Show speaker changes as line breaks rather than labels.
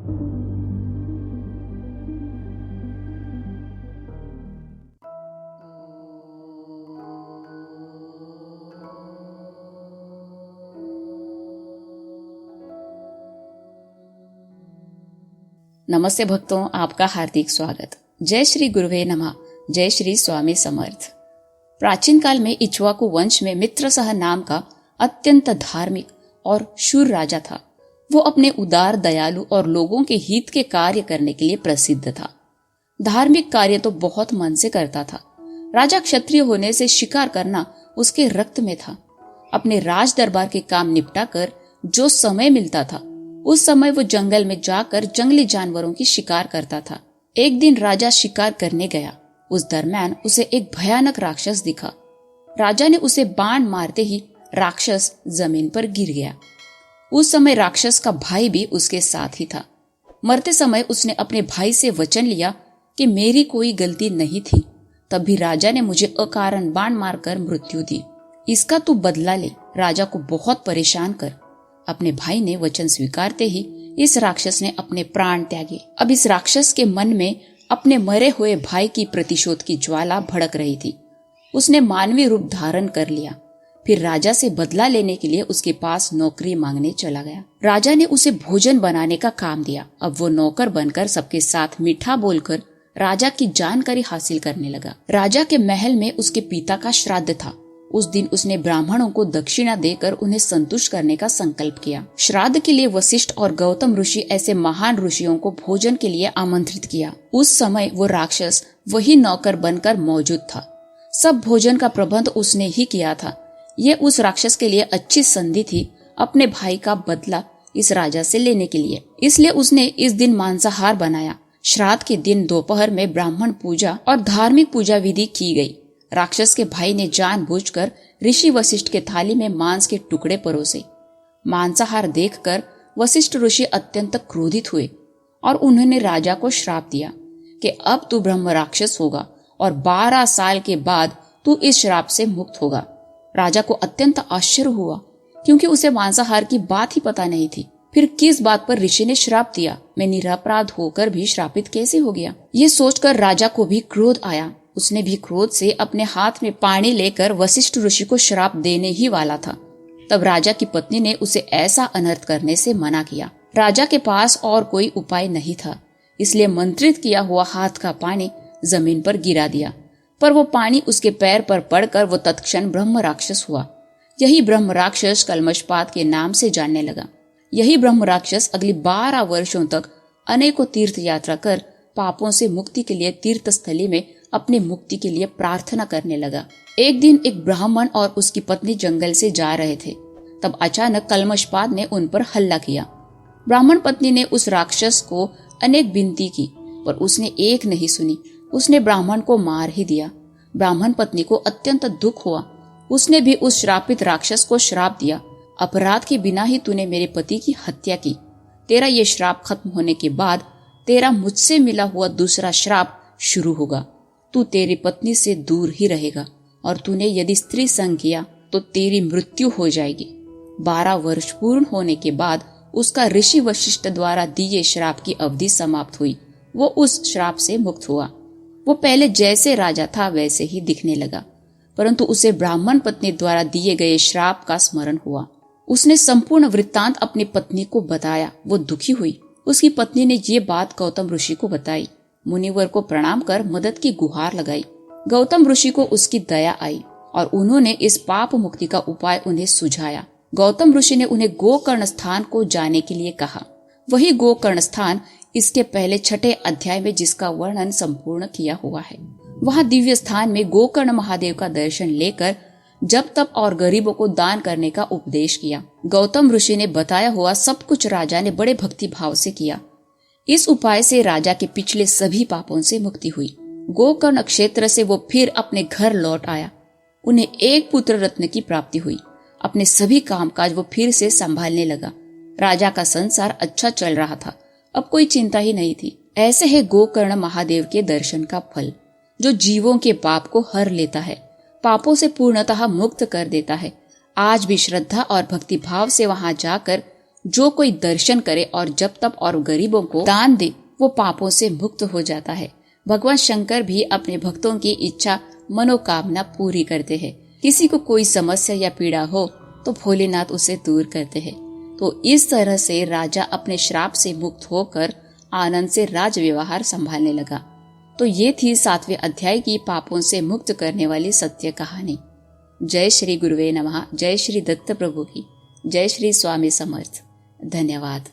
नमस्ते भक्तों, आपका हार्दिक स्वागत। जय श्री गुरुवे नमः। जय श्री स्वामी समर्थ। प्राचीन काल में इक्ष्वाकु वंश में मित्रसह नाम का अत्यंत धार्मिक और शूर राजा था। वो अपने उदार, दयालु और लोगों के हित के कार्य करने के लिए प्रसिद्ध था। धार्मिक कार्य तो बहुत मन से करता था। राजा क्षत्रिय होने से शिकार करना उसके रक्त में था। अपने राज दरबार के काम निपटा कर जो समय मिलता था, उस समय वो जंगल में जाकर जंगली जानवरों की शिकार करता था। एक दिन राजा शिकार करने गया। उस दरम्यान उसे एक भयानक राक्षस दिखा। राजा ने उसे बाण मारते ही राक्षस जमीन पर गिर गया। उस समय राक्षस का भाई भी उसके साथ ही था। मरते समय उसने अपने भाई से वचन लिया कि मेरी कोई गलती नहीं थी, तब भी राजा ने मुझे अकारण बाण मारकर मृत्यु दी। इसका तू बदला ले, राजा को बहुत परेशान कर। अपने भाई ने वचन स्वीकारते ही इस राक्षस ने अपने प्राण त्यागे। अब इस राक्षस के मन में अपने मरे हुए भाई की प्रतिशोध की ज्वाला भड़क रही थी। उसने मानवीय रूप धारण कर लिया। फिर राजा से बदला लेने के लिए उसके पास नौकरी मांगने चला गया। राजा ने उसे भोजन बनाने का काम दिया। अब वो नौकर बनकर सबके साथ मीठा बोलकर राजा की जानकारी हासिल करने लगा। राजा के महल में उसके पिता का श्राद्ध था। उस दिन उसने ब्राह्मणों को दक्षिणा देकर उन्हें संतुष्ट करने का संकल्प किया। श्राद्ध के लिए वशिष्ठ और गौतम ऋषि ऐसे महान ऋषियों को भोजन के लिए आमंत्रित किया। उस समय वो राक्षस वही नौकर बनकर मौजूद था। सब भोजन का प्रबंध उसने ही किया था। ये उस राक्षस के लिए अच्छी संधि थी अपने भाई का बदला इस राजा से लेने के लिए। इसलिए उसने इस दिन मांसाहार बनाया। श्राद्ध के दिन दोपहर में ब्राह्मण पूजा और धार्मिक पूजा विधि की गई। राक्षस के भाई ने जानबूझकर ऋषि वशिष्ठ के थाली में मांस के टुकड़े परोसे। मांसाहार देखकर वशिष्ठ ऋषि अत्यंत क्रोधित हुए और उन्होंने राजा को श्राप दिया कि अब तू ब्रह्म राक्षस होगा और 12 साल के बाद तू इस श्राप से मुक्त होगा। राजा को अत्यंत आश्चर्य हुआ, क्योंकि उसे मांसाहार की बात ही पता नहीं थी। फिर किस बात पर ऋषि ने श्राप दिया? मैं निरपराध होकर भी श्रापित कैसे हो गया? ये सोचकर राजा को भी क्रोध आया। उसने भी क्रोध से अपने हाथ में पानी लेकर वशिष्ठ ऋषि को श्राप देने ही वाला था। तब राजा की पत्नी ने उसे ऐसा अनर्थ करने से मना किया। राजा के पास और कोई उपाय नहीं था, इसलिए मंत्रित किया हुआ हाथ का पानी जमीन पर गिरा दिया। पर वो पानी उसके पैर पर पड़कर वो तत्क्षण ब्रह्म राक्षस हुआ। यही ब्रह्म राक्षस कल्मषपात के नाम से जानने लगा। यही ब्रह्म राक्षस अगली 12 वर्षों तक अनेकों तीर्थ यात्रा कर पापों से मुक्ति के लिए तीर्थ स्थली में अपनी मुक्ति के लिए प्रार्थना करने लगा। एक दिन एक ब्राह्मण और उसकी पत्नी जंगल से जा रहे थे। तब अचानक कल्मषपात ने उन पर हमला किया। ब्राह्मण पत्नी ने उस राक्षस को अनेक विनती की, पर उसने एक नहीं सुनी। उसने ब्राह्मण को मार ही दिया। ब्राह्मण पत्नी को अत्यंत दुख हुआ। उसने भी उस श्रापित राक्षस को श्राप दिया, अपराध के बिना ही तूने मेरे पति की हत्या की। तेरा ये श्राप खत्म होने के बाद तेरा मुझसे मिला हुआ दूसरा श्राप शुरू होगा। तू तेरी पत्नी से दूर ही रहेगा और तूने यदि स्त्री संग किया तो तेरी मृत्यु हो जाएगी। 12 वर्ष पूर्ण होने के बाद उसका ऋषि वशिष्ठ द्वारा दिए श्राप की अवधि समाप्त हुई। वो उस श्राप से मुक्त हुआ। वो पहले जैसे राजा था वैसे ही दिखने लगा, परंतु उसे ब्राह्मण पत्नी द्वारा दिए गए श्राप का स्मरण हुआ। उसने संपूर्ण वृत्तांत अपनी पत्नी को बताया। वो दुखी हुई। उसकी पत्नी ने ये बात गौतम ऋषि को बताई। मुनिवर को प्रणाम कर मदद की गुहार लगाई। गौतम ऋषि को उसकी दया आई और उन्होंने इस पाप मुक्ति का उपाय उन्हें सुझाया। गौतम ऋषि ने उन्हें गोकर्ण स्थान को जाने के लिए कहा। वही गोकर्ण स्थान इसके पहले 6ठे अध्याय में जिसका वर्णन संपूर्ण किया हुआ है। वहाँ दिव्य स्थान में गोकर्ण महादेव का दर्शन लेकर जब तप और गरीबों को दान करने का उपदेश किया। गौतम ऋषि ने बताया हुआ सब कुछ राजा ने बड़े भक्ति भाव से किया। इस उपाय से राजा के पिछले सभी पापों से मुक्ति हुई। गोकर्ण क्षेत्र से वो फिर अपने घर लौट आया। उन्हें एक पुत्र रत्न की प्राप्ति हुई। अपने सभी कामकाज वो फिर से संभालने लगा। राजा का संसार अच्छा चल रहा था। अब कोई चिंता ही नहीं थी। ऐसे है गोकर्ण महादेव के दर्शन का फल, जो जीवों के पाप को हर लेता है, पापों से पूर्णतः मुक्त कर देता है। आज भी श्रद्धा और भक्ति भाव से वहां जाकर जो कोई दर्शन करे और जप तप और गरीबों को दान दे वो पापों से मुक्त हो जाता है। भगवान शंकर भी अपने भक्तों की इच्छा मनोकामना पूरी करते हैं। किसी को कोई समस्या या पीड़ा हो तो भोलेनाथ उसे दूर करते हैं। तो इस तरह से राजा अपने श्राप से मुक्त होकर आनंद से राज व्यवहार संभालने लगा। तो ये थी 7वें अध्याय की पापों से मुक्त करने वाली सत्य कहानी। जय श्री गुरुवे नमः। जय श्री दत्त प्रभु की जय। श्री स्वामी समर्थ। धन्यवाद।